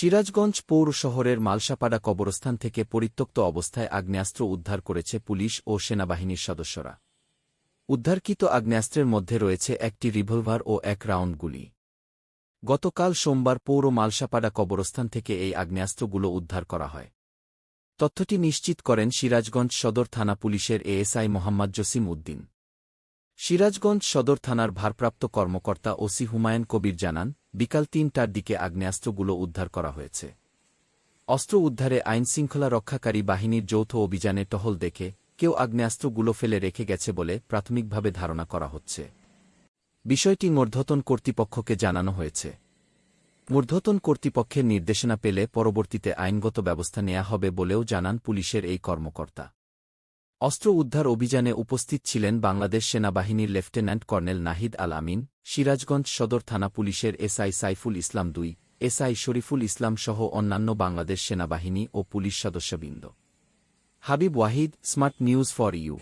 সিরাজগঞ্জ পৌর শহরের মালসাপাড়া কবরস্থান থেকে পরিত্যক্ত অবস্থায় আগ্নেয়াস্ত্র উদ্ধার করেছে পুলিশ ও সেনাবাহিনীর সদস্যরা। উদ্ধারকৃত আগ্নেয়াস্ত্রের মধ্যে রয়েছে একটি রিভলভার ও এক রাউন্ড গুলি। গতকাল সোমবার পৌর মালসাপাড়া কবরস্থান থেকে এই আগ্নেয়াস্ত্রগুলো উদ্ধার করা হয়। তথ্যটি নিশ্চিত করেন সিরাজগঞ্জ সদর থানা পুলিশের এএসআই মোহাম্মদ জসিম উদ্দিন। সিরাজগঞ্জ সদর থানার ভারপ্রাপ্ত কর্মকর্তা ওসি হুমায়ুন কবির জানান, বিকাল ৩টার দিকে আগ্নেয়াস্ত্রগুলো উদ্ধার করা হয়েছে। অস্ত্র উদ্ধারে আইনশৃঙ্খলা রক্ষাকারী বাহিনীর যৌথ অভিযানে টহল দেখে কেউ আগ্নেয়াস্ত্রগুলো ফেলে রেখে গেছে বলে প্রাথমিকভাবে ধারণা করা হচ্ছে। বিষয়টি ঊর্ধ্বতন কর্তৃপক্ষকে জানানো হয়েছে। ঊর্ধ্বতন কর্তৃপক্ষের নির্দেশনা পেলে পরবর্তীতে আইনগত ব্যবস্থা নেওয়া হবে বলেও জানান পুলিশের এই কর্মকর্তা। অস্ত্র উদ্ধার অভিযানে উপস্থিত ছিলেন বাংলাদেশ সেনাবাহিনীর লেফটেন্যান্ট কর্নেল নাহিদ আল আমিন, সিরাজগঞ্জ সদর থানা পুলিশের এসআই সাইফুল ইসলাম ২, এসআই শরীফুল ইসলাম সহ অন্যান্য বাংলাদেশ সেনাবাহিনী ও পুলিশ সদস্যবৃন্দ। Habib Wahid, smart news for you.